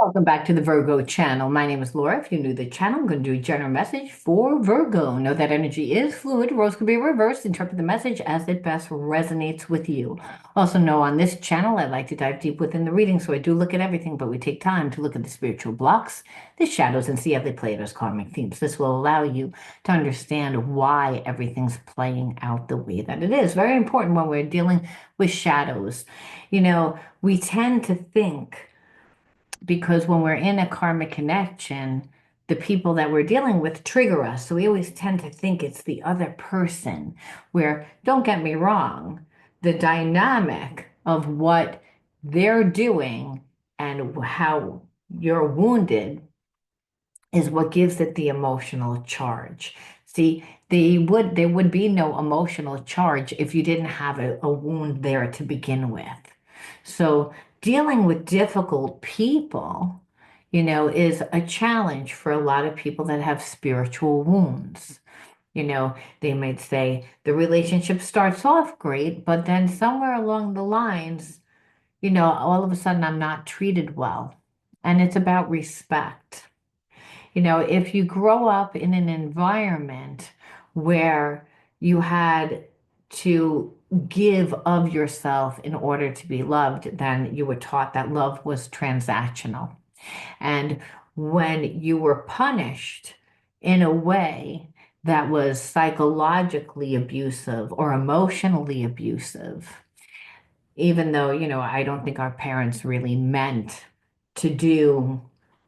Welcome back to the Virgo channel. My name is Laura. If you're new to the channel, I'm going to do a general message for Virgo. Know that energy is fluid. Roles can be reversed. Interpret the message as it best resonates with you. Also know on this channel, I like to dive deep within the reading, so I do look at everything, but we take time to look at the spiritual blocks, the shadows, and see how they play out as karmic themes. This will allow you to understand why everything's playing out the way that it is. Very important when we're dealing with shadows. We tend to think because when we're in a karmic connection, the people that we're dealing with trigger us. So we always tend to think it's the other person, where, don't get me wrong, the dynamic of what they're doing and how you're wounded is what gives it the emotional charge. See, there would be no emotional charge if you didn't have a wound there to begin with. So dealing with difficult people, is a challenge for a lot of people that have spiritual wounds. They might say the relationship starts off great, but then somewhere along the lines, all of a sudden I'm not treated well. And it's about respect. If you grow up in an environment where you had to give of yourself in order to be loved, then you were taught that love was transactional. And when you were punished in a way that was psychologically abusive or emotionally abusive, even though, I don't think our parents really meant to do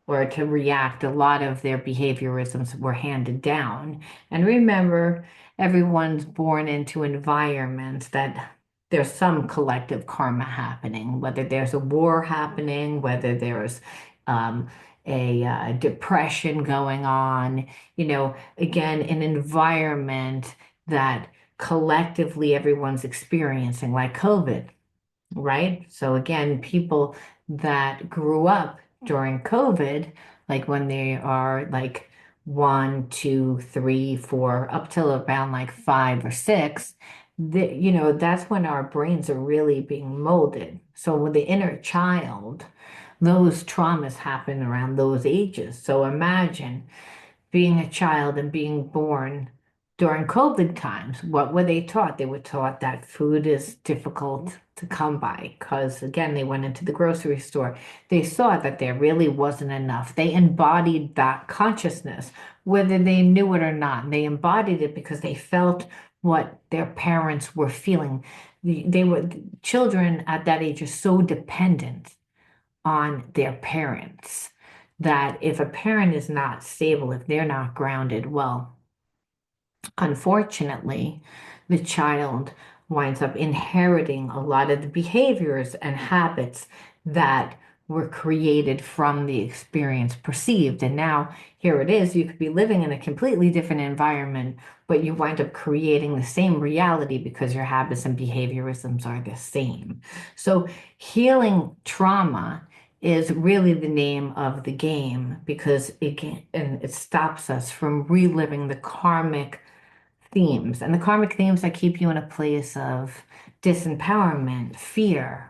or to react, a lot of their behaviorisms were handed down. And remember, everyone's born into environments that there's some collective karma happening, whether there's a war happening, whether there's a depression going on, again, an environment that collectively everyone's experiencing, like COVID, right? So again, people that grew up during COVID, like when they are like one, two, three, four, up till around like five or six, that's when our brains are really being molded. So with the inner child, those traumas happen around those ages. So imagine being a child and being born during COVID times. What were they taught? They were taught that food is difficult to come by because, again, they went into the grocery store. They saw that there really wasn't enough. They embodied that consciousness, whether they knew it or not. They embodied it because they felt what their parents were feeling. They were children at that age are so dependent on their parents that if a parent is not stable, if they're not grounded, well, unfortunately, the child winds up inheriting a lot of the behaviors and habits that were created from the experience perceived. And now here it is, you could be living in a completely different environment, but you wind up creating the same reality because your habits and behaviorisms are the same. So healing trauma is really the name of the game because it stops us from reliving the karmic themes. And the karmic themes that keep you in a place of disempowerment, fear.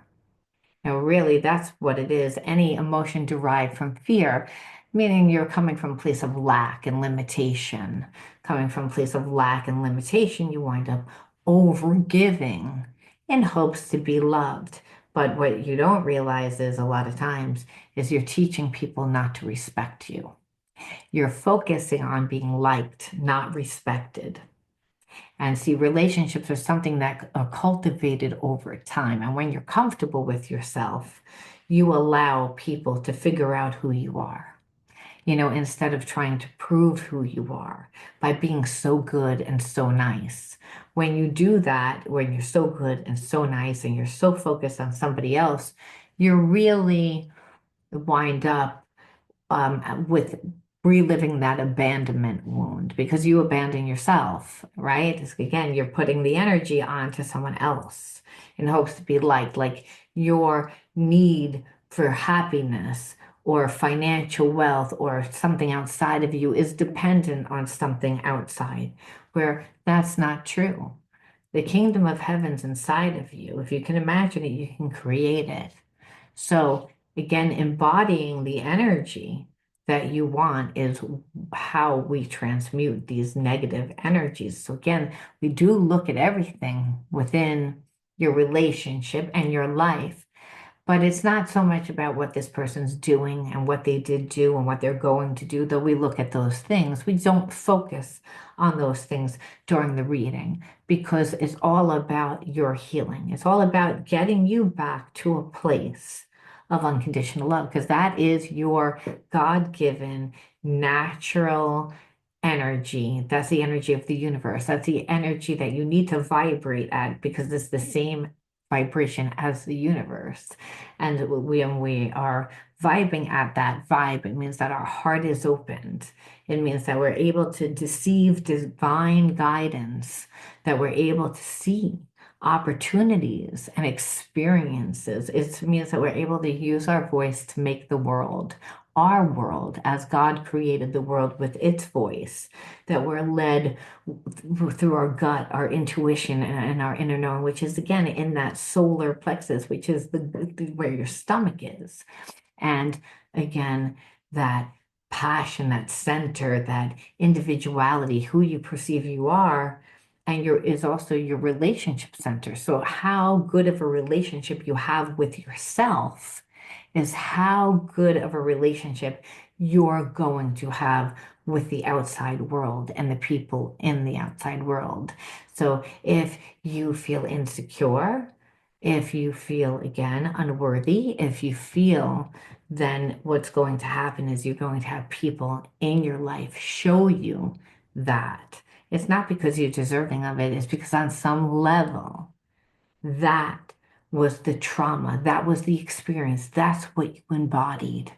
Really, that's what it is. Any emotion derived from fear, meaning you're coming from a place of lack and limitation. Coming from a place of lack and limitation, you wind up overgiving in hopes to be loved. But what you don't realize is a lot of times is you're teaching people not to respect you. You're focusing on being liked, not respected. And see, relationships are something that are cultivated over time. And when you're comfortable with yourself, you allow people to figure out who you are, instead of trying to prove who you are by being so good and so nice. When you do that, when you're so good and so nice and you're so focused on somebody else, you really wind up with reliving that abandonment wound because you abandon yourself, right? Again, you're putting the energy onto someone else in hopes to be liked, like your need for happiness or financial wealth or something outside of you is dependent on something outside, where that's not true. The kingdom of heaven's inside of you. If you can imagine it, you can create it. So again, embodying the energy that you want is how we transmute these negative energies. So again, we do look at everything within your relationship and your life, but it's not so much about what this person's doing and what they did do and what they're going to do, though we look at those things. We don't focus on those things during the reading because it's all about your healing. It's all about getting you back to a place of unconditional love because that is your God-given natural energy. That's the energy of the universe. That's the energy that you need to vibrate at because it's the same vibration as the universe. And when we are vibing at that vibe, it means that our heart is opened. It means that we're able to deceive divine guidance, that we're able to see opportunities and experiences. It means that we're able to use our voice to make the world, our world, as God created the world with its voice, that we're led through our gut, our intuition, and our inner knowing, which is again in that solar plexus, which is where your stomach is. And again, that passion, that center, that individuality, who you perceive you are, and your is also your relationship center. So how good of a relationship you have with yourself is how good of a relationship you're going to have with the outside world and the people in the outside world. So if you feel insecure, if you feel again unworthy, if you feel, then what's going to happen is you're going to have people in your life show you that. It's not because you're deserving of it, it's because on some level, that was the trauma, that was the experience, that's what you embodied.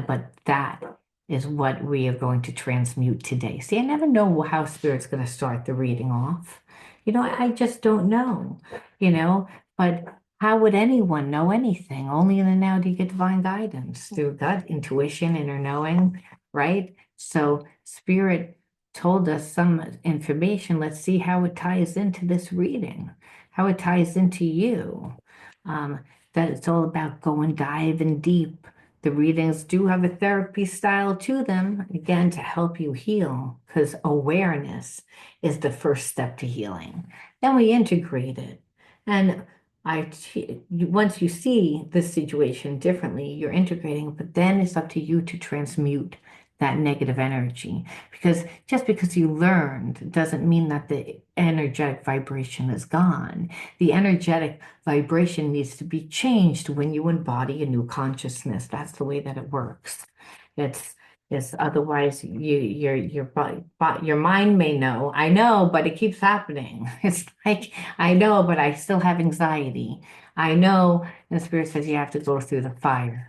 But that is what we are going to transmute today. See, I never know how Spirit's going to start the reading off. I just don't know, but how would anyone know anything? Only in the now do you get divine guidance through gut, intuition, inner knowing, right? So Spirit told us some information. Let's see how it ties into this reading, how it ties into you. Um, that it's all about going diving deep. The readings do have a therapy style to them, again, to help you heal, because awareness is the first step to healing. Then we integrate it. And once you see the situation differently, you're integrating, but then it's up to you to transmute that negative energy. Because just because you learned doesn't mean that the energetic vibration is gone. The energetic vibration needs to be changed when you embody a new consciousness. That's the way that it works. It's it's otherwise your mind may know. I know, but it keeps happening. It's like I know, but I still have anxiety. I know, and the Spirit says you have to go through the fire.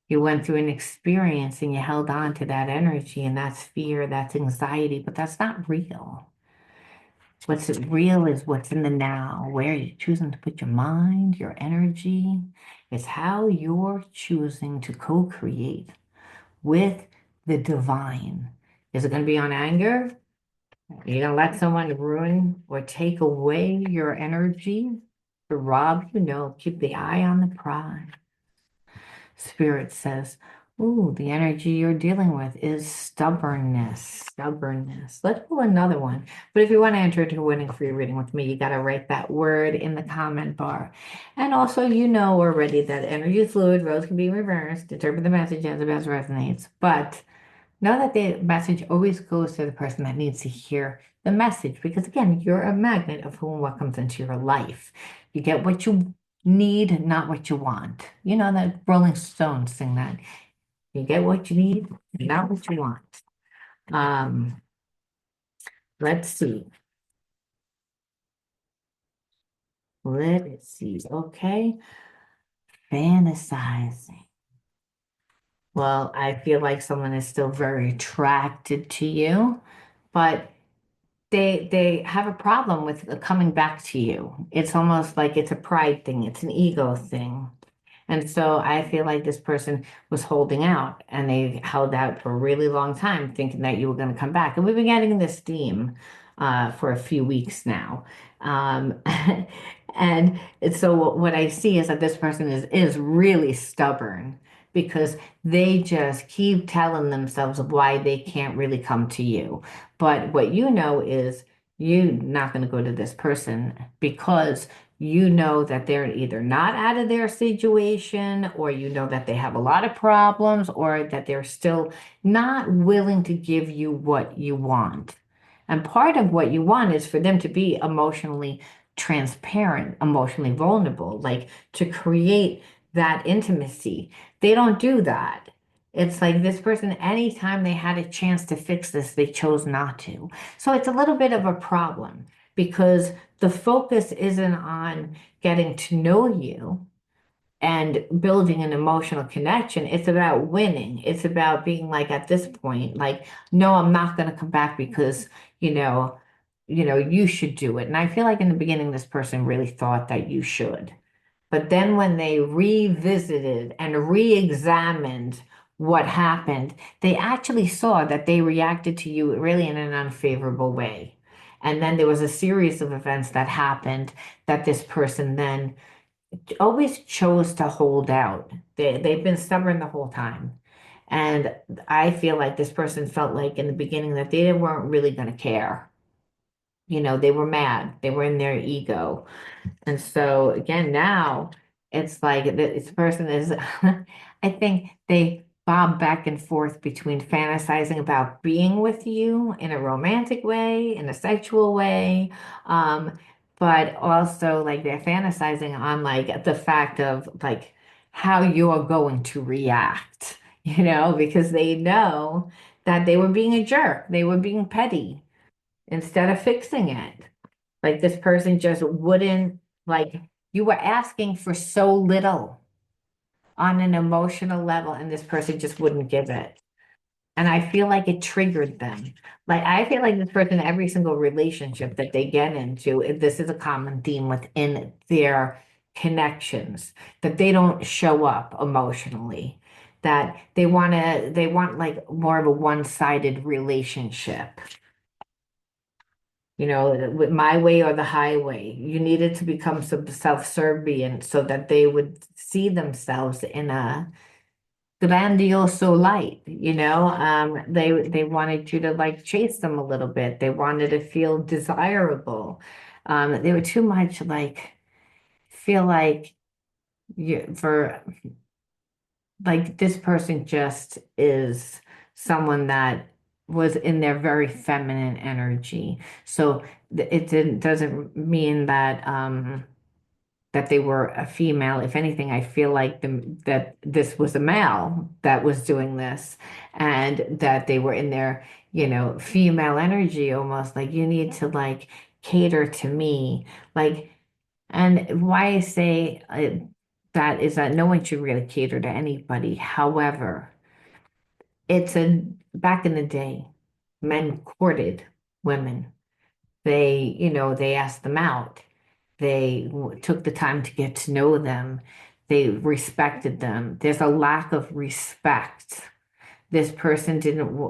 You went through an experience and you held on to that energy, and that's fear, that's anxiety, but that's not real. What's real is what's in the now, where you're choosing to put your mind, your energy. It's how you're choosing to co-create with the divine. Is it going to be on anger? You're going to let someone ruin or take away your energy to rob you? No, keep the eye on the prize. Spirit says, ooh, the energy you're dealing with is stubbornness. Stubbornness. Let's pull another one. But if you want to enter into a winning free reading with me, you got to write that word in the comment bar. And also, you know already that energy is fluid, roles can be reversed, interpret the message as it best resonates. But know that the message always goes to the person that needs to hear the message. Because again, you're a magnet of who and what comes into your life. You get what you need, not what you want. You know that Rolling Stones sing that. You get what you need, not what you want. Um, let's see. Let's see. Okay. Fantasizing. Well, I feel like someone is still very attracted to you, but they have a problem with coming back to you. It's almost like it's a pride thing, it's an ego thing. And so I feel like this person was holding out and they held out for a really long time thinking that you were going to come back. And we've been getting this theme for a few weeks now. Um, and so what I see is that this person is really stubborn because they just keep telling themselves why they can't really come to you. But what you know is you're not going to go to this person because you know that they're either not out of their situation, or you know that they have a lot of problems, or that they're still not willing to give you what you want. And part of what you want is for them to be emotionally transparent, emotionally vulnerable, like to create that intimacy. They don't do that. It's like this person, anytime they had a chance to fix this, they chose not to. So it's a little bit of a problem because the focus isn't on getting to know you and building an emotional connection. It's about winning. It's about being like at this point, like, no, I'm not going to come back because, you know, you should do it. And I feel like in the beginning, this person really thought that you should. But then when they revisited and re-examined what happened, they actually saw that they reacted to you really in an unfavorable way. And then there was a series of events that happened that this person then always chose to hold out. They've been stubborn the whole time. And I feel like this person felt like in the beginning that they weren't really going to care. They were mad. They were in their ego. And so again, now it's like this person is, I think they bob back and forth between fantasizing about being with you in a romantic way, in a sexual way, um, but also like they're fantasizing on like the fact of like how you're going to react, because they know that they were being a jerk, they were being petty instead of fixing it. Like this person just wouldn't, like you were asking for so little on an emotional level, and this person just wouldn't give it. And I feel like it triggered them. Like I feel like this person, every single relationship that they get into, this is a common theme within their connections, that they don't show up emotionally, that they want like more of a one-sided relationship. With my way or the highway. You needed to become self-servient so that they would see themselves in a grandioso light. They wanted you to like chase them a little bit. They wanted to feel desirable. They were too much like feel like for like this person just is someone that was in their very feminine energy. So doesn't mean that they were a female. If anything, I feel like that this was a male that was doing this, and that they were in their, female energy, almost like you need to like cater to me. Like, and why I say that is that no one should really cater to anybody. However, it's a back in the day, men courted women. They asked them out. They took the time to get to know them. They respected them. There's a lack of respect. This person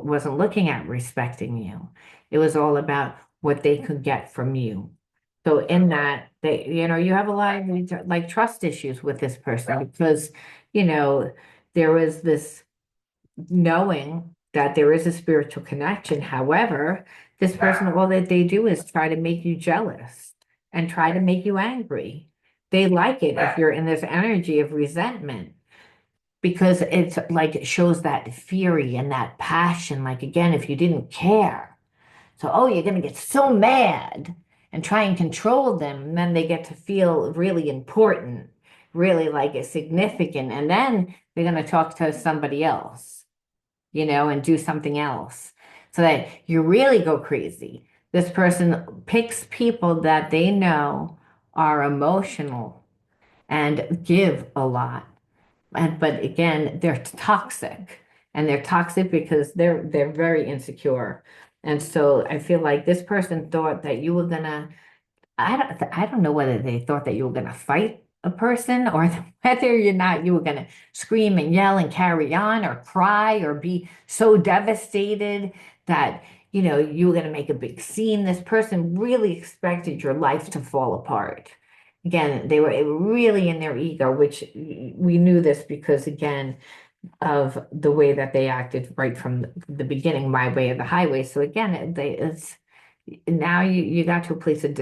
wasn't looking at respecting you. It was all about what they could get from you. So in that, you have a lot of like trust issues with this person because, you know, there was this knowing that there is a spiritual connection. However, this person, all that they do is try to make you jealous and try to make you angry. They like it if you're in this energy of resentment because it's like it shows that fury and that passion. Like, again, if you didn't care. So, oh, you're going to get so mad and try and control them. And then they get to feel really important, really like it's significant. And then they're going to talk to somebody else, and do something else so that you really go crazy. This person picks people that they know are emotional and give a lot. But again, they're toxic, and they're toxic because they're very insecure. And so I feel like this person thought that you were gonna, I don't know whether they thought that you were gonna fight a person, or whether you're not, you were gonna scream and yell and carry on or cry or be so devastated that you were going to make a big scene. This person really expected your life to fall apart. Again, they were really in their ego, which we knew this because, again, of the way that they acted right from the beginning, my way or the highway. So again, it's now you got to a place of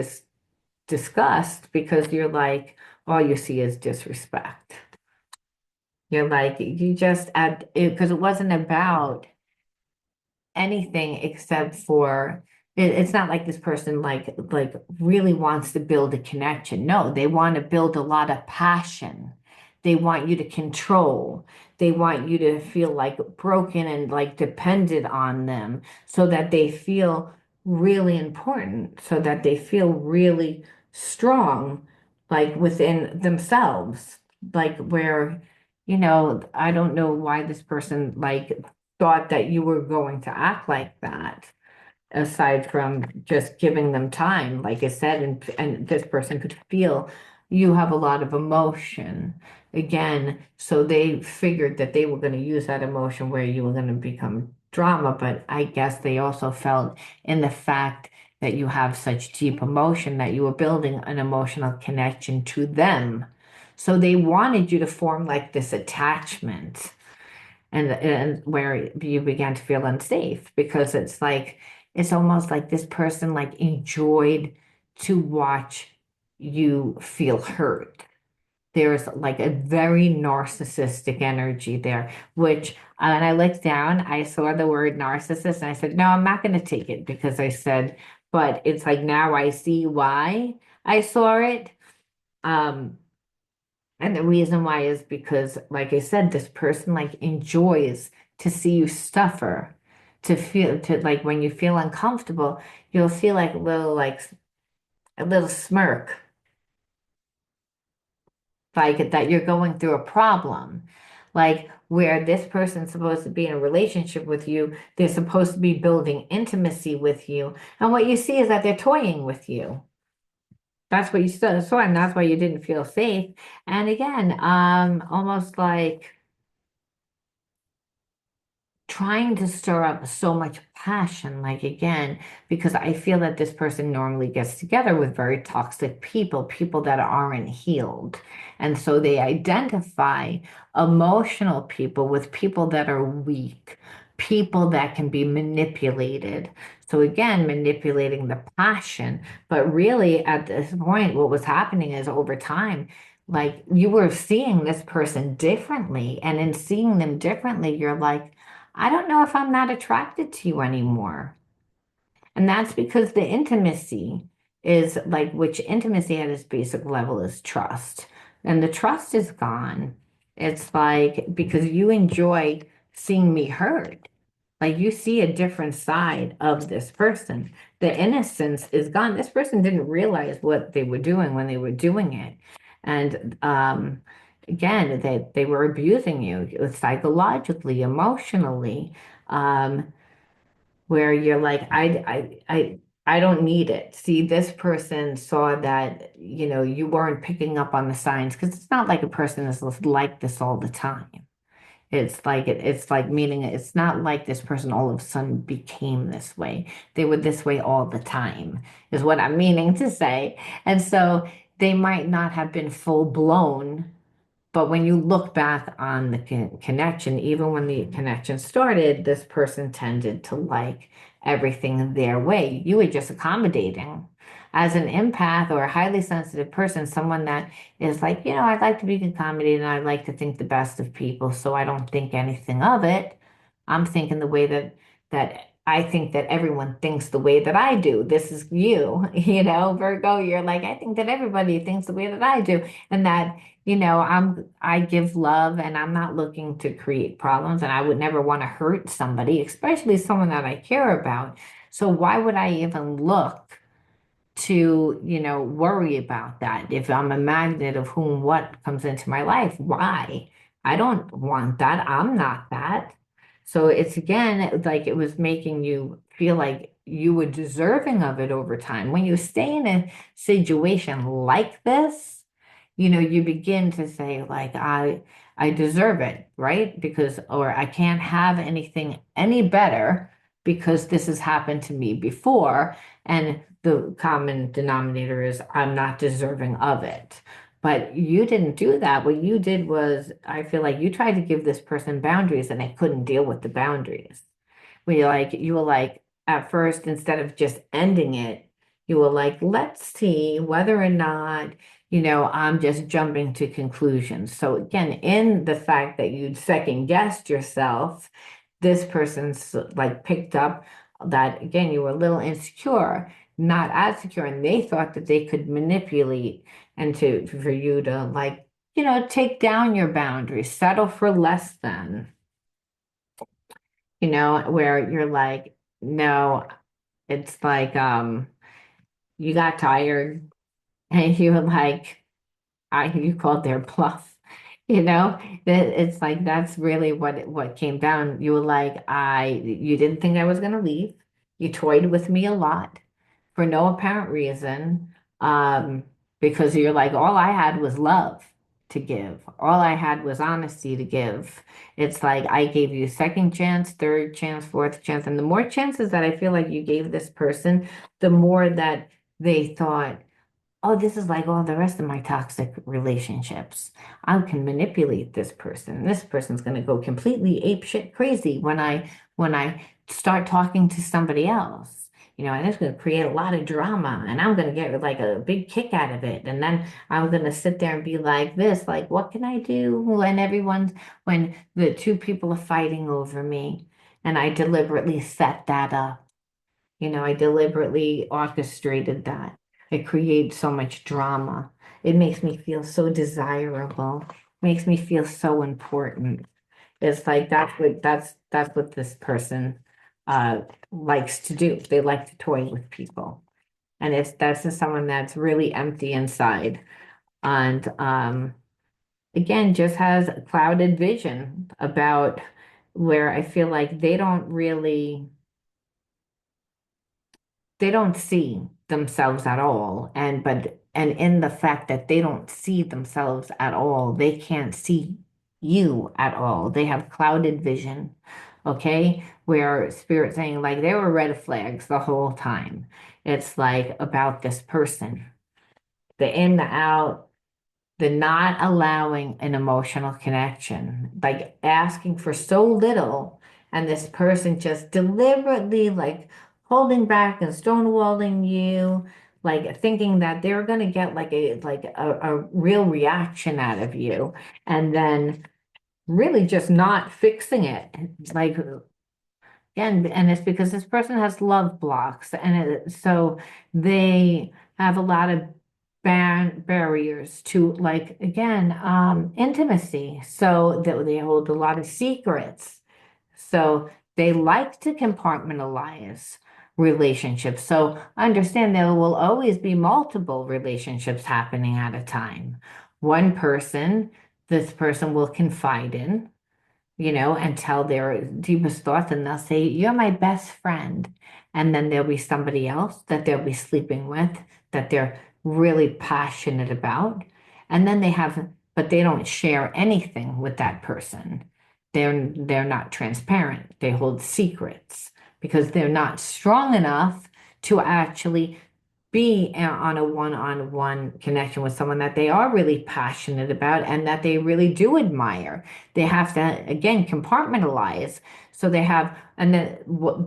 disgust because you're like, all you see is disrespect. You're like, you just add it because it wasn't about anything except for it's not like this person like really wants to build a connection. No, they want to build a lot of passion. They want you to control. They want you to feel like broken and like dependent on them so that they feel really important, so that they feel really strong, like within themselves. Like where, I don't know why this person like thought that you were going to act like that, aside from just giving them time, like I said, and this person could feel you have a lot of emotion. Again, so they figured that they were going to use that emotion where you were going to become drama, but I guess they also felt in the fact that you have such deep emotion that you were building an emotional connection to them. So they wanted you to form like this attachment and where you began to feel unsafe because it's almost like this person like enjoyed to watch you feel hurt. There's like a very narcissistic energy there, which when I looked down, I saw the word narcissist and I said, no, I'm not going to take it because I said, but it's like now I see why I saw it. Um, and the reason why is because, like I said, this person like enjoys to see you suffer, to like when you feel uncomfortable, you'll see like a little smirk, like that you're going through a problem. Like where this person's supposed to be in a relationship with you, they're supposed to be building intimacy with you. And what you see is that they're toying with you. That's what you saw, and that's why you didn't feel safe. And again, almost like trying to stir up so much passion, like again, because I feel that this person normally gets together with very toxic people, people that aren't healed. And so they identify emotional people with people that are weak, people that can be manipulated. So again, manipulating the passion. But really, at this point, what was happening is over time, like you were seeing this person differently. And in seeing them differently, you're like, I don't know if I'm not attracted to you anymore. And that's because the intimacy is like, which intimacy at its basic level is trust. And the trust is gone. It's like, because you enjoy seeing me hurt. Like you see a different side of this person. The innocence is gone. This person didn't realize what they were doing when they were doing it. And again, they were abusing you psychologically, emotionally, where you're like, I don't need it. See, this person saw that, you weren't picking up on the signs because it's not like a person is like this all the time. It's like meaning it's not like this person all of a sudden became this way. They were this way all the time, is what I'm meaning to say. And so they might not have been full blown, but when you look back on the connection, even when the connection started, this person tended to like everything their way. You were just accommodating. As an empath or a highly sensitive person, someone that is like, I'd like to be accommodated and I like to think the best of people, so I don't think anything of it. I'm thinking the way that I think that everyone thinks the way that I do. This is you, Virgo, you're like, I think that everybody thinks the way that I do. And that I give love and I'm not looking to create problems and I would never want to hurt somebody, especially someone that I care about. So why would I even look to, worry about that? If I'm a magnet of whom what comes into my life, why? I don't want that. I'm not that. So it's again like it was making you feel like you were deserving of it over time. When you stay in a situation like this, you begin to say like I deserve it, right? Because or I can't have anything any better because this has happened to me before. And the common denominator is I'm not deserving of it. But you didn't do that. What you did was, I feel like you tried to give this person boundaries and they couldn't deal with the boundaries. You were like, at first, instead of just ending it, you were like, let's see whether or not, I'm just jumping to conclusions. So again, in the fact that you'd second guessed yourself, this person's like picked up that again, you were a little insecure, not as secure, and they thought that they could manipulate and to for you to like, take down your boundaries, settle for less than, where you're like, no, it's like you got tired and you were like, you called their bluff. That it's like that's really what came down. You were like, you didn't think I was gonna leave. You toyed with me a lot for no apparent reason. Um, because you're like, all I had was love to give. All I had was honesty to give. It's like I gave you second chance, third chance, fourth chance, and the more chances that I feel like you gave this person, the more that they thought, oh, this is like all the rest of my toxic relationships. I can manipulate this person. This person's going to go completely ape shit crazy when I start talking to somebody else. And it's going to create a lot of drama, and I'm going to get like a big kick out of it. And then I'm going to sit there and be like this, like, what can I do when the two people are fighting over me, and I deliberately set that up. I deliberately orchestrated that. It creates so much drama. It makes me feel so desirable. Makes me feel so important. It's like that's what this person uh likes to do. They like to toy with people. And it's that's just someone that's really empty inside. And again, just has a clouded vision about where I feel like they don't see themselves at all, and in the fact that they don't see themselves at all, they can't see you at all. They have clouded vision. Okay, where spirit saying like there were red flags the whole time. It's like about this person, the in, the out, the not allowing an emotional connection, like asking for so little, and this person just deliberately like holding back and stonewalling you, like thinking that they're gonna get like a real reaction out of you, and then really just not fixing it. Like and it's because this person has love blocks, and so they have a lot of barriers to, like, again, intimacy. So they hold a lot of secrets. So they like to compartmentalize relationships. So understand there will always be multiple relationships happening at a time. One person, this person will confide in, and tell their deepest thoughts, and they'll say, you're my best friend. And then there'll be somebody else that they'll be sleeping with that they're really passionate about. And then but they don't share anything with that person. They're not transparent. They hold secrets because they're not strong enough to actually be on a one-on-one connection with someone that they are really passionate about and that they really do admire. They have to, again, compartmentalize. So they have, and then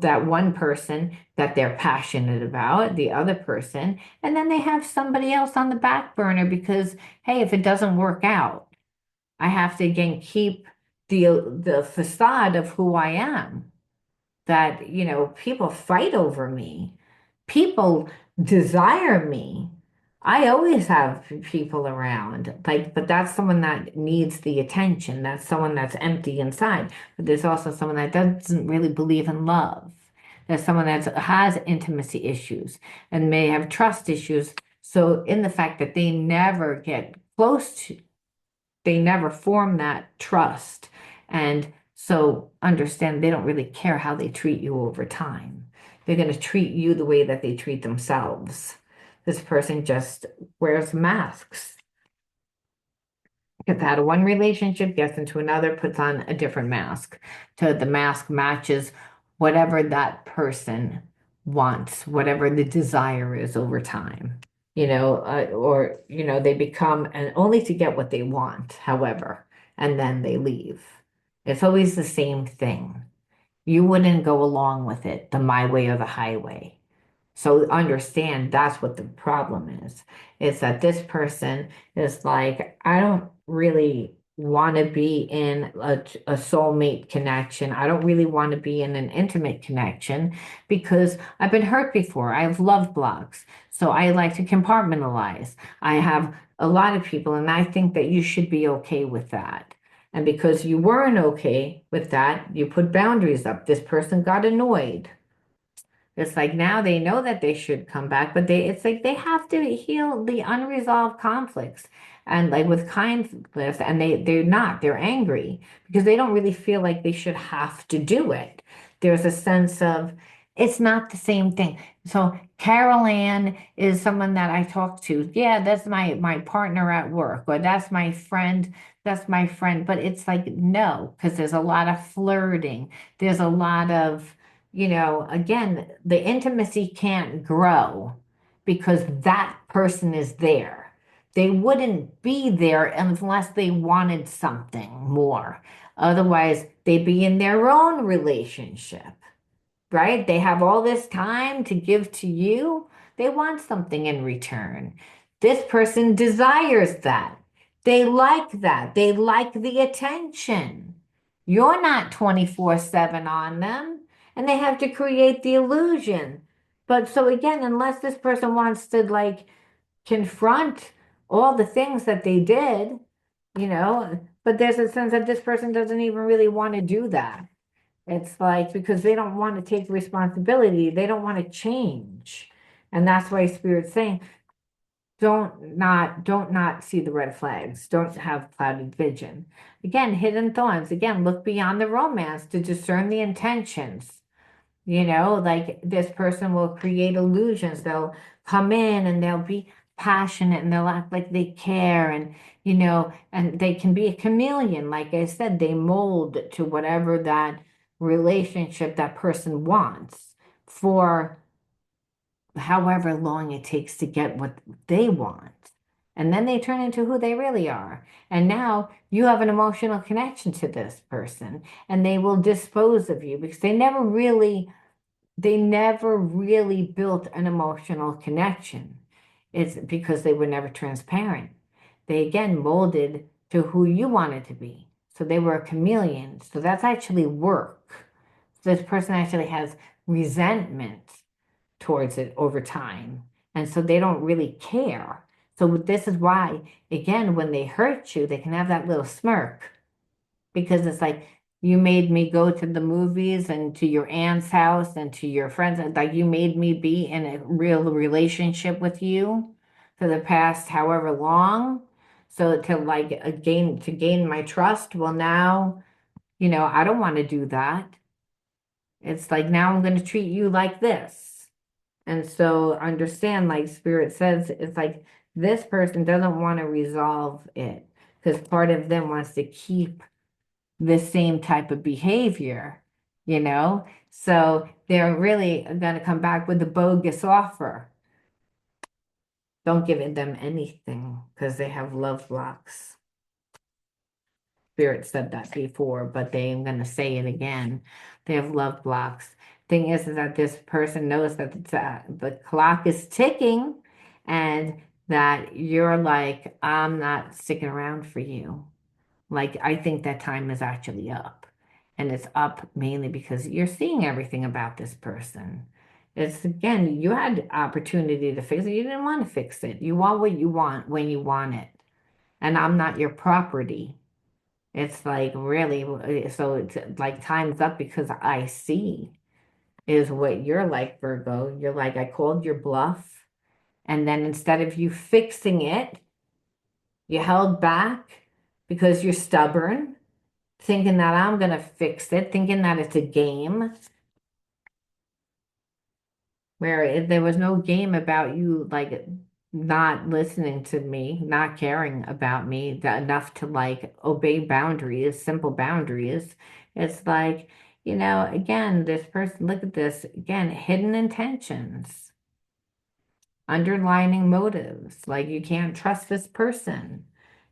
that one person that they're passionate about, the other person, and then they have somebody else on the back burner because, hey, if it doesn't work out, I have to again keep the facade of who I am, that, people fight over me. People desire me. I always have people around, like, but that's someone that needs the attention. That's someone that's empty inside. But there's also someone that doesn't really believe in love. There's someone that has intimacy issues and may have trust issues. So in the fact that they never get close to, they never form that trust. And so understand they don't really care how they treat you over time. They're going to treat you the way that they treat themselves. This person just wears masks. Gets out of one relationship, gets into another, puts on a different mask. So the mask matches whatever that person wants, whatever the desire is over time, or, they become, and only to get what they want, however, and then they leave. It's always the same thing. You wouldn't go along with it, the my way or the highway. So understand that's what the problem is. It's that this person is like, I don't really want to be in a soulmate connection. I don't really want to be in an intimate connection because I've been hurt before. I have love blocks. So I like to compartmentalize. I have a lot of people, and I think that you should be okay with that. And because you weren't okay with that, you put boundaries up. This person got annoyed. It's like now they know that they should come back, but it's like they have to heal the unresolved conflicts. And like with kindness, and they're angry because they don't really feel like they should have to do it. There's a sense of it's not the same thing. So Carol Ann is someone that I talk to. Yeah, that's my partner at work, or that's my friend. That's my friend. But it's like no, because there's a lot of flirting. There's a lot of again, the intimacy can't grow because that person is there. They wouldn't be there unless they wanted something more. Otherwise, they'd be in their own relationship, right? They have all this time to give to you. They want something in return. This person desires that. They like that. They like the attention. You're not 24/7 on them, and they have to create the illusion. But so again, unless this person wants to like confront all the things that they did, but there's a sense that this person doesn't even really want to do that. It's like because they don't want to take responsibility, they don't want to change. And that's why Spirit's saying, don't not see the red flags. Don't have clouded vision. Again, hidden thorns. Again, look beyond the romance to discern the intentions. Like this person will create illusions. They'll come in and they'll be passionate and they'll act like they care and they can be a chameleon. Like I said, they mold to whatever that relationship that person wants for however long it takes to get what they want. And then they turn into who they really are. And now you have an emotional connection to this person and they will dispose of you because they never really built an emotional connection. It's because they were never transparent. They again molded to who you wanted to be. So they were a chameleon. So that's actually work. So this person actually has resentment towards it over time. And so they don't really care. So this is why, again, when they hurt you, they can have that little smirk because it's like you made me go to the movies and to your aunt's house and to your friends, and like you made me be in a real relationship with you for the past however long. So to like gain my trust, well now, I don't want to do that. It's like now I'm going to treat you like this. And so understand, like Spirit says, it's like this person doesn't want to resolve it because part of them wants to keep the same type of behavior, you know? So they're really going to come back with a bogus offer. Don't give them anything because they have love blocks. Spirit said that before, but I'm going to say it again. They have love blocks. Thing is that this person knows that the clock is ticking and that you're like, I'm not sticking around for you. Like, I think that time is actually up. And it's up mainly because you're seeing everything about this person. It's again, you had opportunity to fix it. You didn't want to fix it. You want what you want when you want it. And I'm not your property. It's like really, so it's like time's up because I see is what you're like, Virgo. You're like, I called your bluff. And then instead of you fixing it, you held back because you're stubborn thinking that I'm gonna fix it, thinking that it's a game, where there was no game about you like not listening to me, not caring about me enough to like obey boundaries, simple boundaries. It's like, again, this person, look at this, again, hidden intentions, underlining motives, like you can't trust this person.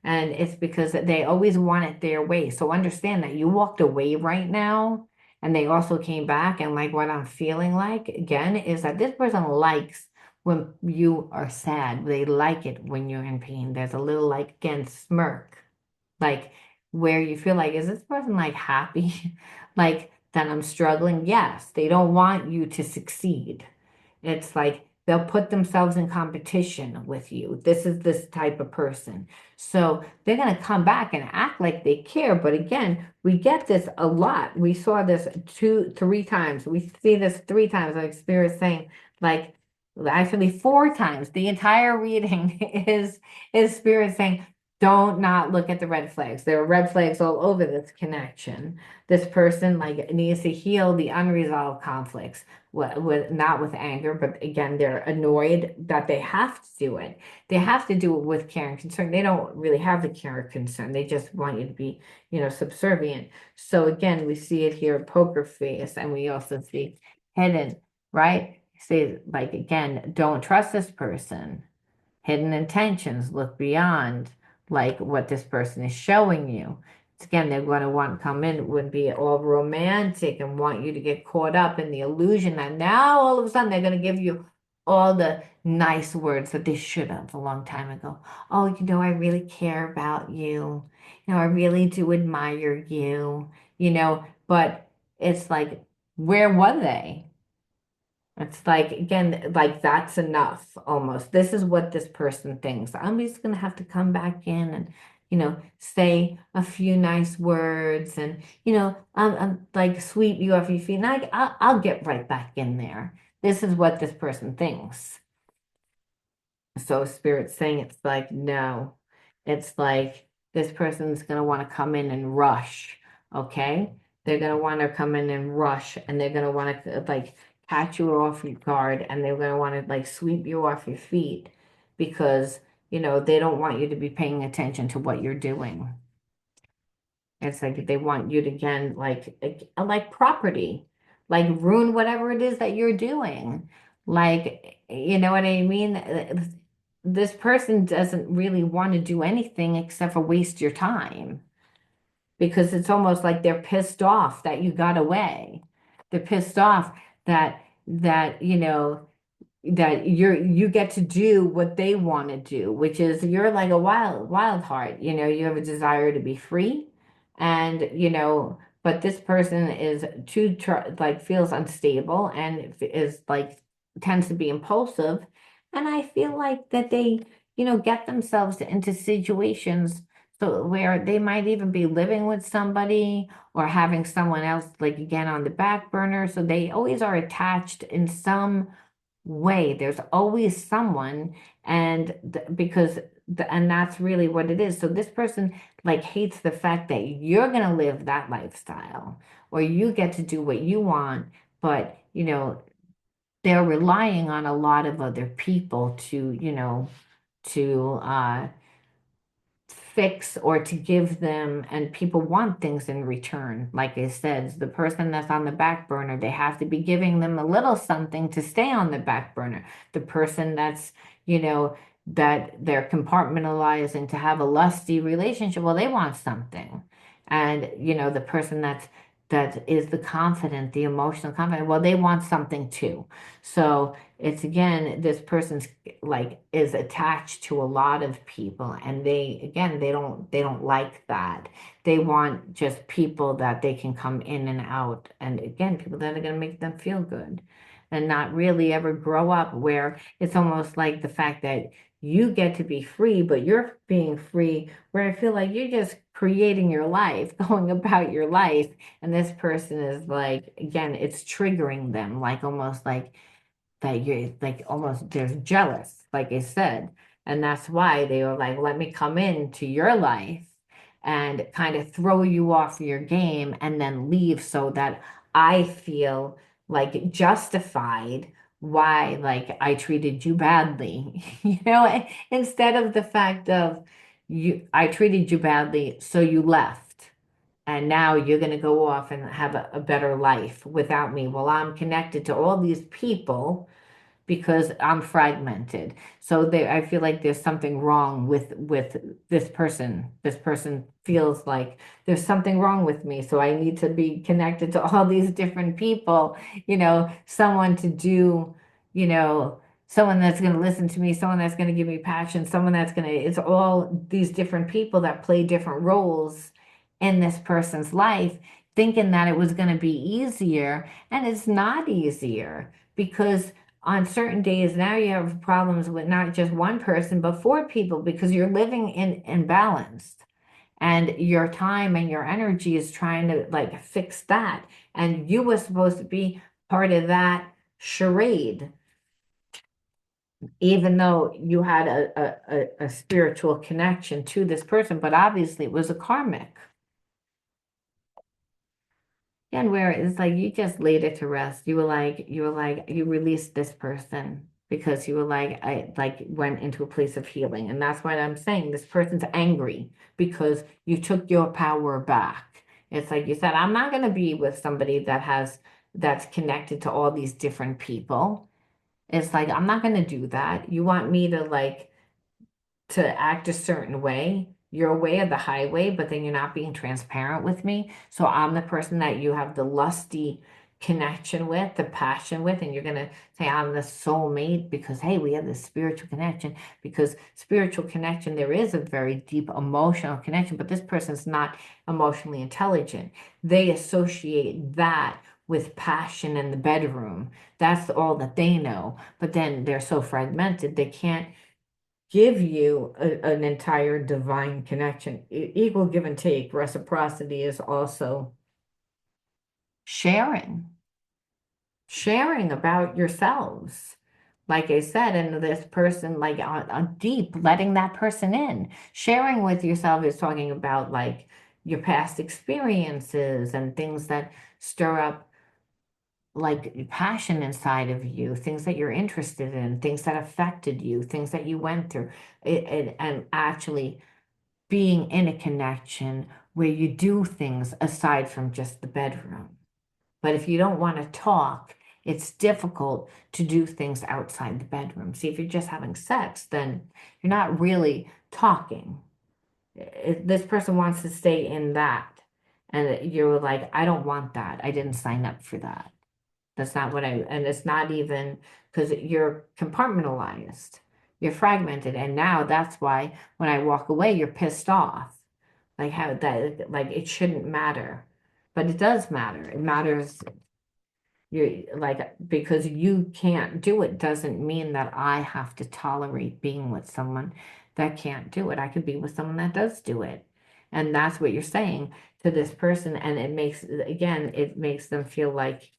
And it's because they always want it their way. So understand that you walked away right now, and they also came back. And like what I'm feeling like again is that this person likes when you are sad. They like it when you're in pain. There's a little like again smirk, like where you feel like, is this person like happy? Like that I'm struggling? Yes, they don't want you to succeed. It's like they'll put themselves in competition with you. This is this type of person. So they're going to come back and act like they care. But again, we get this a lot. We saw this two, three times. We see this three times. Like Spirit saying, like, actually four times. The entire reading is Spirit saying, don't not look at the red flags. There are red flags all over this connection. This person like needs to heal the unresolved conflicts with not with anger, but again, they're annoyed that they have to do it. They have to do it with care and concern. They don't really have the care and concern. They just want you to be, subservient. So again, we see it here, poker face, and we also see hidden, right? Say like again, don't trust this person. Hidden intentions, look beyond like what this person is showing you. Again, they're going to want to come in, would be all romantic and want you to get caught up in the illusion that now all of a sudden they're going to give you all the nice words that they should have a long time ago. Oh, I really care about you. I really do admire you, but it's like, where were they? It's like, again, like that's enough almost. This is what this person thinks. I'm just going to have to come back in and, say a few nice words and, like sweep you off your feet. And I'll get right back in there. This is what this person thinks. So Spirit's saying it's like, no, it's like this person's going to want to come in and rush. Okay. They're going to want to come in and rush and they're going to want to like catch you off your guard and they're going to want to like sweep you off your feet because, they don't want you to be paying attention to what you're doing. It's like they want you to again, like property, like ruin whatever it is that you're doing. Like, you know what I mean? This person doesn't really want to do anything except for waste your time because it's almost like they're pissed off that you got away. They're pissed off that that you get to do what they want to do, which is you're like a wild heart, you have a desire to be free and but this person is too like feels unstable and is like tends to be impulsive and I feel like that they get themselves into situations so where they might even be living with somebody or having someone else like again on the back burner so they always are attached in some way. There's always someone, and because and that's really what it is. So this person like hates the fact that you're gonna live that lifestyle, or you get to do what you want, but they're relying on a lot of other people to to fix or to give them, and people want things in return. Like I said, the person that's on the back burner, they have to be giving them a little something to stay on the back burner. The person that's, that they're compartmentalizing to have a lusty relationship, well, they want something. And, the person that is the confident, the emotional confident, well, they want something too. So it's again, this person's like is attached to a lot of people and they again they don't like that. They want just people that they can come in and out and again people that are going to make them feel good and not really ever grow up where it's almost like the fact that you get to be free but you're being free where I feel like you're just creating your life going about your life and this person is like again it's triggering them like almost like that you're like almost they're jealous, like I said. And that's why they were like, let me come into your life and kind of throw you off your game and then leave so that I feel like justified why like I treated you badly, instead of the fact of I treated you badly, so you left. and now you're going to go off and have a better life without me. Well, I'm connected to all these people because I'm fragmented. So there, I feel like there's something wrong with this person. This person feels like there's something wrong with me. So I need to be connected to all these different people, someone to do, you know, someone that's going to listen to me, someone that's going to give me passion, someone that's going to, it's all these different people that play different roles in this person's life, thinking that it was going to be easier. And it's not easier because on certain days now you have problems with not just one person but four people because you're living in imbalanced and your time and your energy is trying to like fix that, and you were supposed to be part of that charade even though you had a spiritual connection to this person, but obviously it was a karmic. And where it's like you just laid it to rest. You released this person because you were like, I like went into a place of healing. And that's why I'm saying this person's angry because you took your power back. It's like you said, I'm not going to be with somebody that's connected to all these different people. It's like, I'm not going to do that. You want me to act a certain way. You're away of the highway, but then you're not being transparent with me. So I'm the person that you have the lusty connection with, the passion with, and you're gonna say I'm the soulmate because hey, we have this spiritual connection. Because spiritual connection, there is a very deep emotional connection, but this person's not emotionally intelligent. They associate that with passion in the bedroom. That's all that they know. But then they're so fragmented, they can't give you an entire divine connection. Equal give and take, reciprocity is also sharing, sharing about yourselves. Like I said, and this person, like on deep, letting that person in. Sharing with yourself is talking about like your past experiences and things that stir up like passion inside of you, things that you're interested in, things that affected you, things that you went through, and actually being in a connection where you do things aside from just the bedroom. But if you don't want to talk, it's difficult to do things outside the bedroom. See, if you're just having sex, then you're not really talking. This person wants to stay in that. And you're like, I don't want that. I didn't sign up for that. That's not what and it's not even because you're compartmentalized, you're fragmented. And now that's why when I walk away, you're pissed off. Like how that, like it shouldn't matter, but it does matter. It matters you like because you can't do it doesn't mean that I have to tolerate being with someone that can't do it. I could be with someone that does do it. And that's what you're saying to this person. And it makes, again, it makes them feel like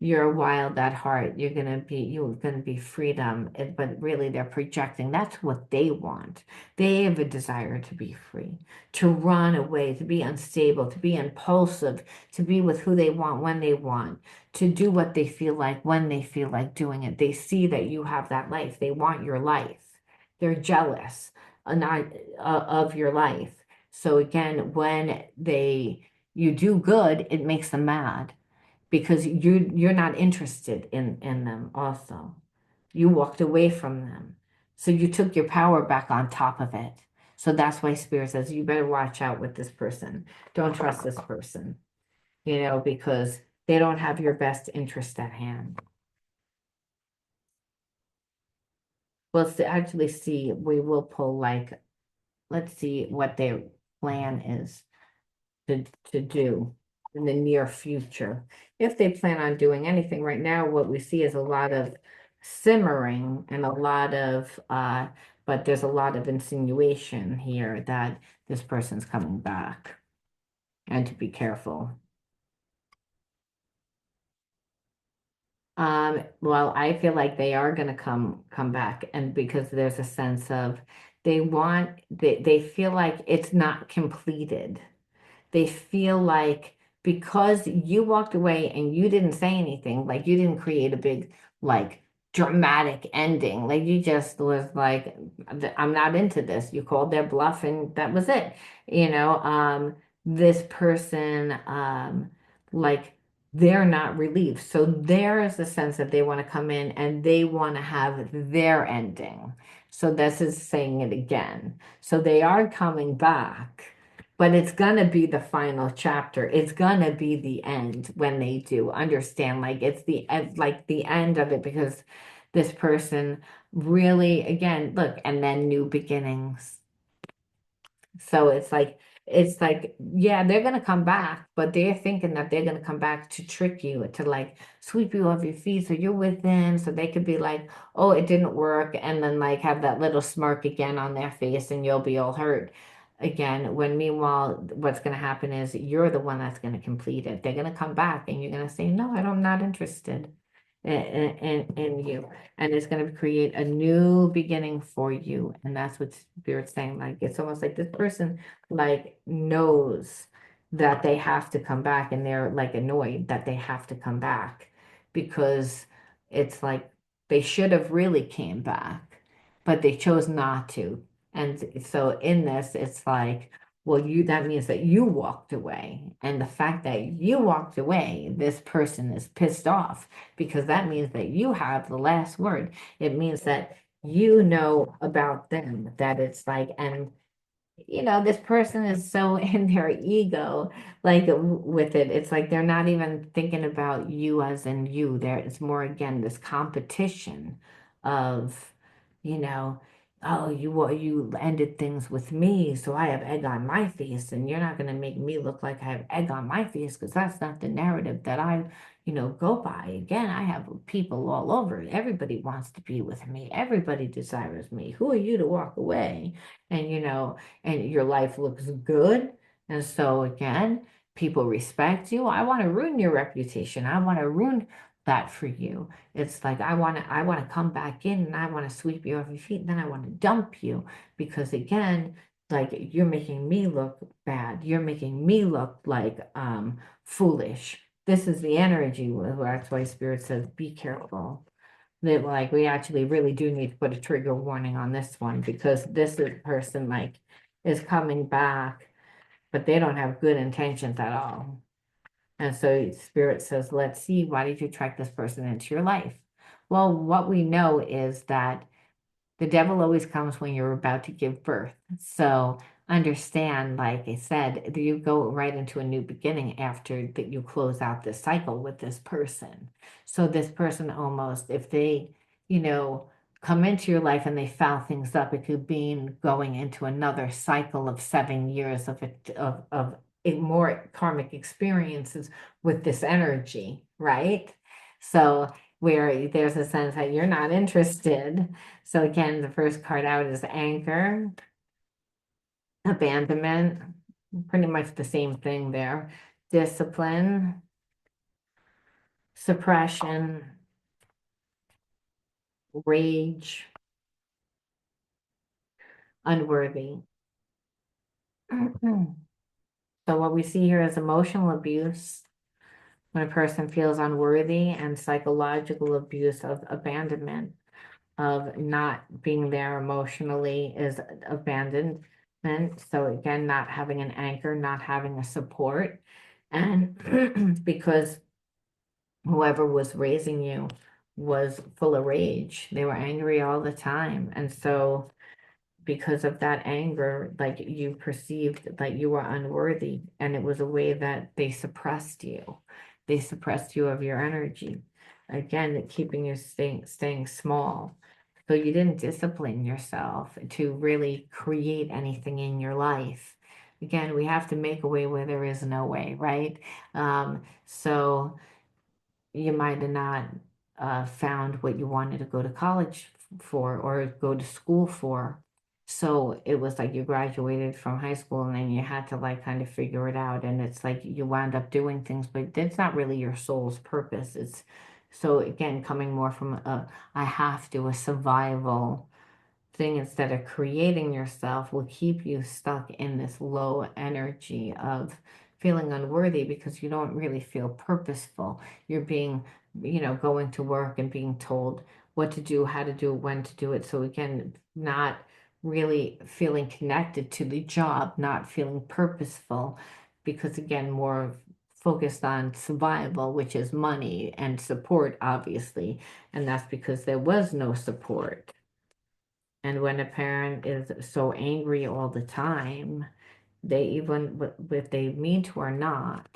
you're wild at heart. You're gonna be freedom. But really they're projecting. That's what they want. They have a desire to be free, to run away, to be unstable, to be impulsive, to be with who they want when they want, to do what they feel like when they feel like doing it. They see that you have that life. They want your life. They're jealous not of your life. So again, when you do good, it makes them mad because you're not interested in them also. You walked away from them. So you took your power back on top of it. So that's why Spirit says you better watch out with this person. Don't trust this person, because they don't have your best interest at hand. Well, to actually see, we will pull like, let's see what their plan is to do in the near future. If they plan on doing anything right now, what we see is a lot of simmering and but there's a lot of insinuation here that this person's coming back and to be careful. Well, I feel like they are gonna come back, and because there's a sense of they feel like it's not completed. They feel like because you walked away and you didn't say anything, like you didn't create a big like dramatic ending. Like you just was like, I'm not into this. You called their bluff and that was it. this person, like they're not relieved. So there is a sense that they want to come in and they want to have their ending. So this is saying it again. So they are coming back, but it's gonna be the final chapter. It's gonna be the end when they do understand. Like it's the end, like the end of it, because this person really, again, look, and then new beginnings. So it's like, yeah, they're gonna come back, but they're thinking that they're gonna come back to trick you, to like sweep you off your feet so you're with them, so they could be like, oh, it didn't work, and then like have that little smirk again on their face and you'll be all hurt again. When meanwhile, what's gonna happen is you're the one that's gonna complete it. They're gonna come back and you're gonna say, no, I'm not interested in you, and it's going to create a new beginning for you. And that's what Spirit's saying. Like it's almost like this person like knows that they have to come back, and they're like annoyed that they have to come back, because it's like they should have really came back, but they chose not to. And so in this, it's like, well, that means that you walked away. And the fact that you walked away, this person is pissed off, because that means that you have the last word. It means that you know about them, that it's like, and this person is so in their ego, like with it. It's like they're not even thinking about you as in you. There, it's more again this competition of, you know, oh, you ended things with me, so I have egg on my face, and you're not gonna make me look like I have egg on my face, because that's not the narrative that I, go by. Again, I have people all over. Everybody wants to be with me. Everybody desires me. Who are you to walk away? And and your life looks good. And so again, people respect you. I want to ruin your reputation. I want to ruin that for you. It's like I want to come back in and I want to sweep you off your feet, and then I want to dump you, because again, like you're making me look bad. You're making me look like foolish. This is the energy where that's why Spirit says be careful, that like we actually really do need to put a trigger warning on this one, because this person like is coming back, but they don't have good intentions at all. And so Spirit says, let's see, why did you attract this person into your life? Well, what we know is that the devil always comes when you're about to give birth. So understand, like I said, you go right into a new beginning after that you close out this cycle with this person. So this person almost, if they, you know, come into your life and they foul things up, it could mean going into another cycle of 7 years of it of more karmic experiences with this energy, right? So where there's a sense that you're not interested. So again, the first card out is anchor, abandonment, pretty much the same thing there. Discipline, suppression, rage, unworthy. So what we see here is emotional abuse, when a person feels unworthy, and psychological abuse of abandonment, of not being there emotionally, is abandonment. So again, not having an anchor, not having a support. And because whoever was raising you was full of rage, they were angry all the time. And so because of that anger, like you perceived that you were unworthy, and it was a way that they suppressed you. They suppressed you of your energy. Again, keeping you staying small. So you didn't discipline yourself to really create anything in your life. Again, we have to make a way where there is no way, right? So you might have not found what you wanted to go to college for or go to school for. So it was like you graduated from high school and then you had to like kind of figure it out. And it's like you wound up doing things, but that's not really your soul's purpose. It's so again, coming more from I have to, a survival thing, instead of creating yourself, will keep you stuck in this low energy of feeling unworthy, because you don't really feel purposeful. You're being, going to work and being told what to do, how to do it, when to do it. So again, not really feeling connected to the job, not feeling purposeful, because again, more focused on survival, which is money and support, obviously. And that's because there was no support. And when a parent is so angry all the time, they even, if they mean to or not,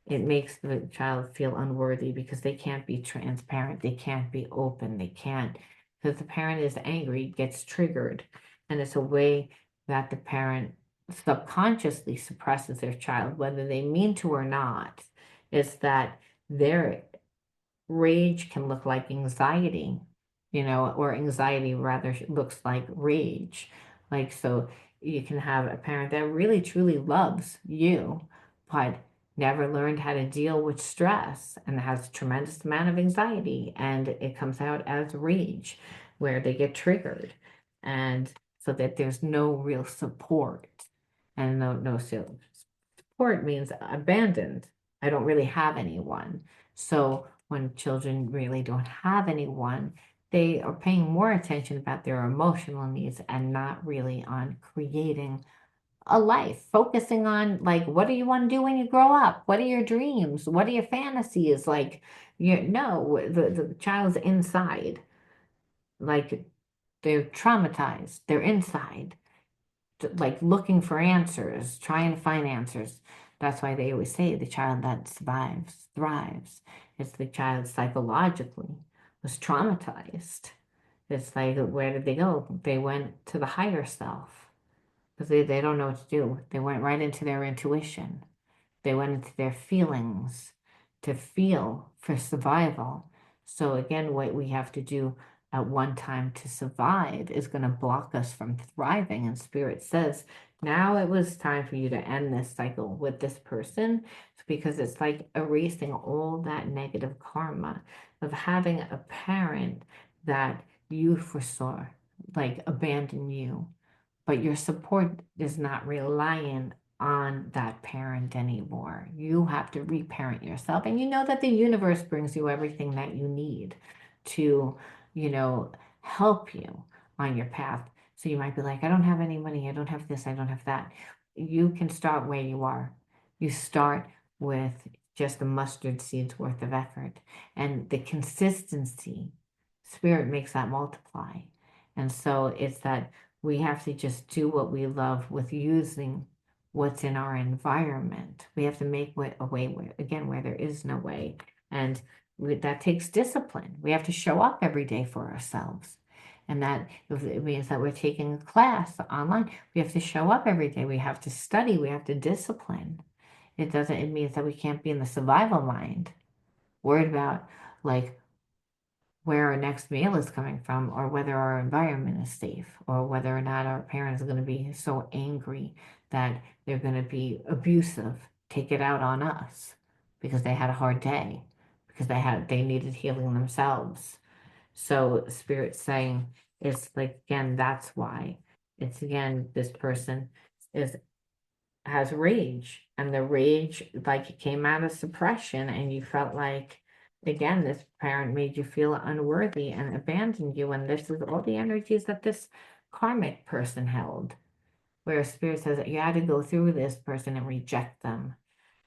it makes the child feel unworthy because they can't be transparent, they can't be open, they can't, because the parent is angry, gets triggered, and it's a way that the parent subconsciously suppresses their child, whether they mean to or not. It's that their rage can look like anxiety, or anxiety rather looks like rage. Like, so you can have a parent that really truly loves you, but never learned how to deal with stress and has a tremendous amount of anxiety, and it comes out as rage where they get triggered. And so that there's no real support and no support means abandoned. I don't really have anyone. So when children really don't have anyone, they are paying more attention about their emotional needs and not really on creating a life, focusing on like, what do you want to do when you grow up? What are your dreams? What are your fantasies? Like, no, the child's inside, like they're traumatized, they're inside like looking for answers, trying to find answers. That's why they always say the child that survives thrives. It's the child psychologically was traumatized. It's like, where did they go? They went to the higher self because they don't know what to do. They went right into their intuition. They went into their feelings to feel for survival. So again, what we have to do at one time to survive is going to block us from thriving. And Spirit says, now it was time for you to end this cycle with this person because it's like erasing all that negative karma of having a parent that you foresaw, like abandon you, but your support is not reliant on that parent anymore. You have to reparent yourself. And you know that the universe brings you everything that you need to, you know, help you on your path. So you might be like, I don't have any money. I don't have this. I don't have that. You can start where you are. You start with just a mustard seed's worth of effort. And the consistency, spirit makes that multiply. And so it's that we have to just do what we love with using what's in our environment. We have to make a way where, again, where there is no way. And that takes discipline. We have to show up every day for ourselves. And that if it means that we're taking a class online. We have to show up every day. We have to study. We have to discipline. It means that we can't be in the survival mind, worried about like where our next meal is coming from, or whether our environment is safe, or whether or not our parents are going to be so angry that they're going to be abusive, take it out on us because they had a hard day, because they needed healing themselves. So Spirit's saying it's like, again, that's why. It's again, this person is has rage, and the rage like it came out of suppression, and you felt like again this parent made you feel unworthy and abandoned you, and this is all the energies that this karmic person held, where spirit says that you had to go through this person and reject them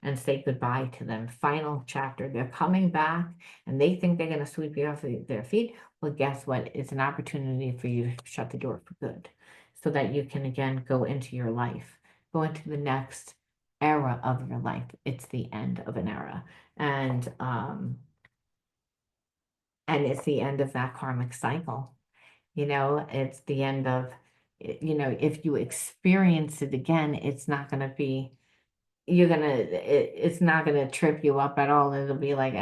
and say goodbye to them. Final chapter. They're coming back and they think they're going to sweep you off their feet. Well, guess what? It's an opportunity for you to shut the door for good so that you can again go into your life, go into the next era of your life. It's the end of an era. And it's the end of that karmic cycle. It's the end of, if you experience it again, it's not going to be it's not gonna trip you up at all. It'll be like,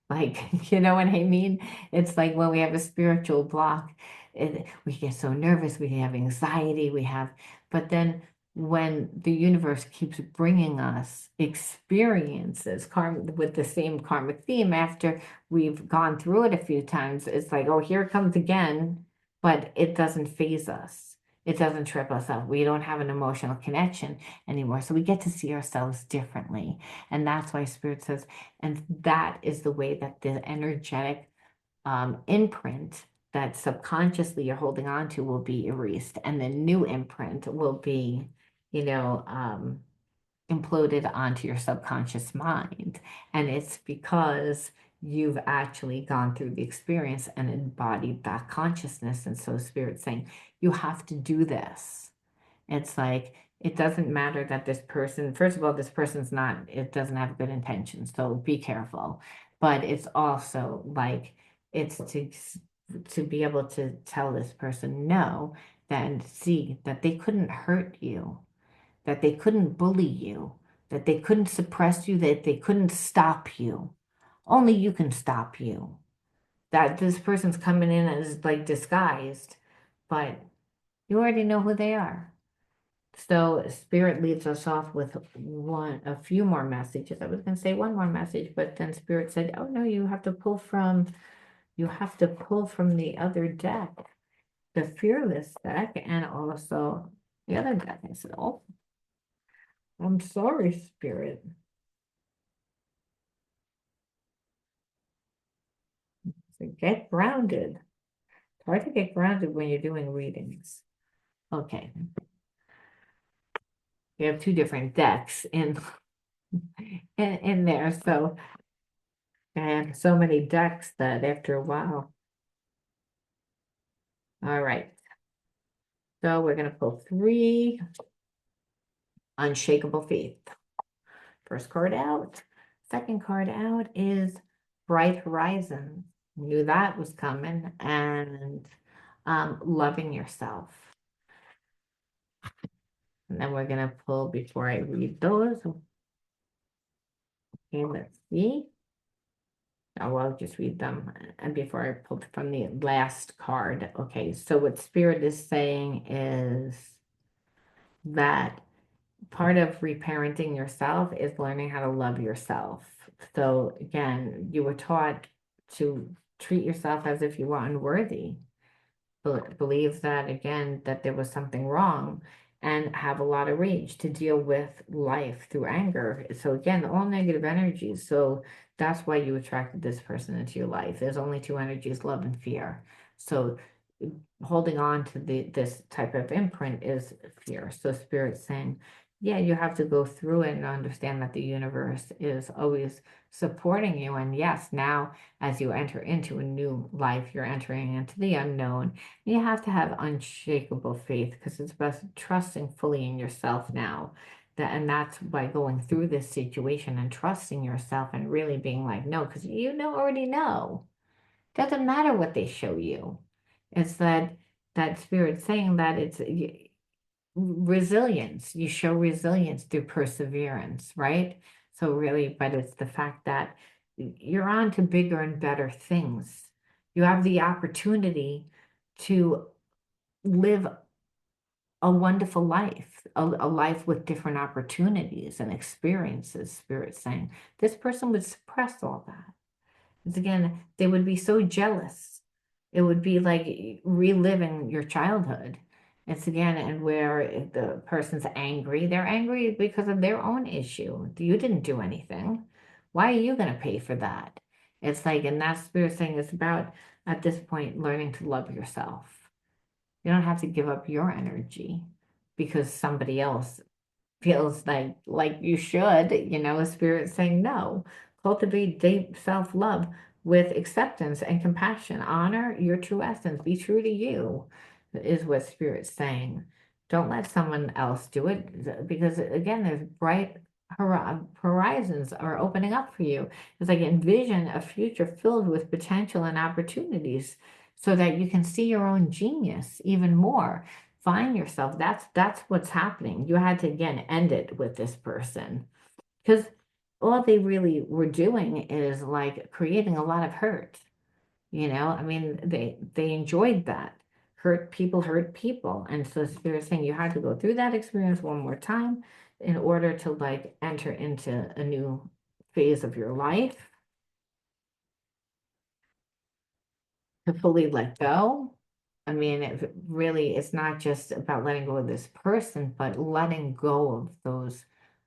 like, you know what I mean? It's like when we have a spiritual block, we get so nervous, we have anxiety, but then when the universe keeps bringing us experiences with the same karmic theme after we've gone through it a few times, it's like, oh, here it comes again, but it doesn't phase us. It doesn't trip us up. We don't have an emotional connection anymore. So we get to see ourselves differently. And that's why Spirit says, and that is the way that the energetic imprint that subconsciously you're holding on to will be erased. And the new imprint will be, you know, imploded onto your subconscious mind. And it's because you've actually gone through the experience and embodied that consciousness. And so Spirit's saying, you have to do this. It's like, it doesn't matter that this person, first of all, this person's not, it doesn't have good intentions. So be careful. But it's also like, it's to be able to tell this person no, and see that they couldn't hurt you, that they couldn't bully you, that they couldn't suppress you, that they couldn't stop you. Only you can stop you. That this person's coming in as like disguised, but you already know who they are. So Spirit leads us off with a few more messages. I was going to say one more message, but then Spirit said, "Oh no, you have to pull from the other deck, the Fearless deck, and also the other deck." I said, "Oh, I'm sorry, Spirit." So get grounded. It's hard to get grounded when you're doing readings. Okay, we have two different decks in there, so I have so many decks that after a while. All right, so we're gonna pull three unshakable faith. First card out. Second card out is Bright Horizon. Knew that was coming, and loving yourself. And then we're gonna pull before I read those. Okay, let's see. Oh, I'll just read them and before I pull from the last card. Okay, so what Spirit is saying is that part of reparenting yourself is learning how to love yourself. So again, you were taught to treat yourself as if you were unworthy. Believe that again, that there was something wrong, and have a lot of rage to deal with life through anger. So again, all negative energies. So that's why you attracted this person into your life. There's only two energies, love and fear. So holding on to this type of imprint is fear. So Spirit's saying, yeah, you have to go through it and understand that the universe is always supporting you. And yes, now as you enter into a new life, you're entering into the unknown. You have to have unshakable faith because it's about trusting fully in yourself now. And that's by going through this situation and trusting yourself and really being like, no, because you know already know. Doesn't matter what they show you. It's that Spirit saying that it's resilience. You show resilience through perseverance, right? So really, but it's the fact that you're on to bigger and better things. You have the opportunity to live a wonderful life, a life with different opportunities and experiences, Spirit saying. This person would suppress all that. Because again, they would be so jealous. It would be like reliving your childhood. It's again, and where the person's angry, they're angry because of their own issue. You didn't do anything. Why are you going to pay for that? It's like, and that Spirit saying is about, at this point, learning to love yourself. You don't have to give up your energy because somebody else feels like you should, Spirit saying no. Cultivate deep self-love with acceptance and compassion. Honor your true essence. Be true to you, is what Spirit's saying. Don't let someone else do it because again, there's bright horizons are opening up for you. It's like envision a future filled with potential and opportunities so that you can see your own genius even more. Find yourself. That's what's happening. You had to again end it with this person because all they really were doing is like creating a lot of hurt. I mean, they enjoyed that. Hurt people. And so Spirit's saying you had to go through that experience one more time in order to like enter into a new phase of your life, to fully let go. I mean, it really, it's not just about letting go of this person, but letting go of those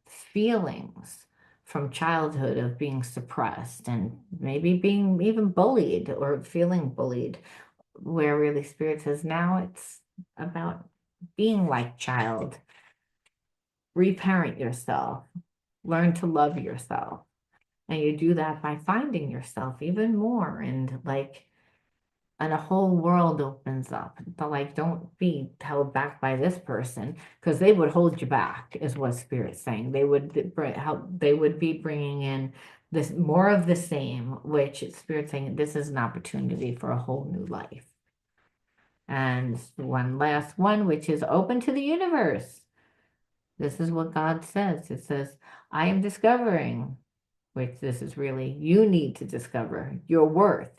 feelings from childhood of being suppressed and maybe being even bullied or feeling bullied, where really Spirit says now it's about being like child. reparent yourself, learn to love yourself. And you do that by finding yourself even more and like, and a whole world opens up. But like, don't be held back by this person because they would hold you back, is what Spirit's saying. They would help. They would be bringing in this more of the same, which Spirit's saying this is an opportunity for a whole new life. And one last one, which is open to the universe. This is what God says. It says, I am discovering, which this is really, you need to discover your worth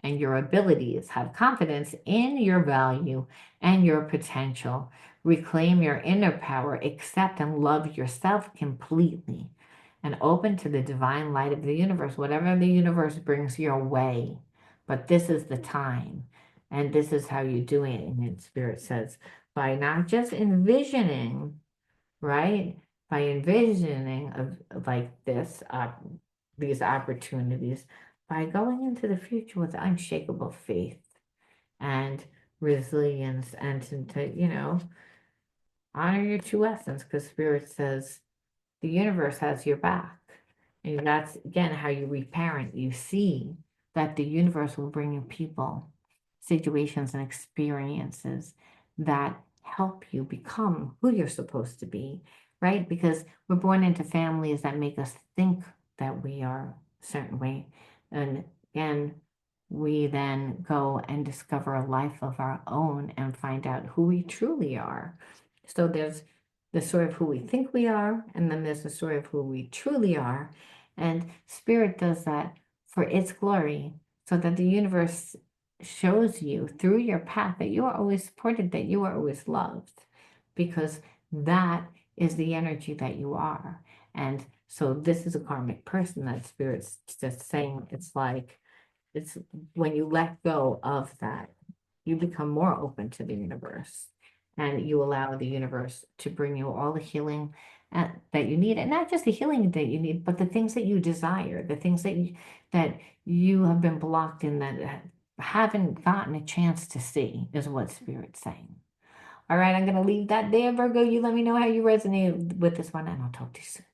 and your abilities. Have confidence in your value and your potential. Reclaim your inner power, accept and love yourself completely, and open to the divine light of the universe, whatever the universe brings your way. But this is the time, and this is how you do it. And Spirit says, by not just envisioning, right? By envisioning of like this, these opportunities, by going into the future with unshakable faith and resilience, and to honor your true essence, because Spirit says the universe has your back. And that's again how you reparent. You see that the universe will bring you people, situations, and experiences that help you become who you're supposed to be, right? Because we're born into families that make us think that we are a certain way. And again, we then go and discover a life of our own and find out who we truly are. So there's the story of who we think we are, and then there's the story of who we truly are. And Spirit does that for its glory, so that the universe shows you through your path that you are always supported, that you are always loved, because that is the energy that you are. And so this is a karmic person that Spirit's just saying. It's when you let go of that, you become more open to the universe, and you allow the universe to bring you all the healing that you need, and not just the healing that you need, but the things that you desire, the things that you have been blocked in, that haven't gotten a chance to see, is what Spirit's saying. All right, I'm going to leave that there, Virgo. You let me know how you resonate with this one, and I'll talk to you soon.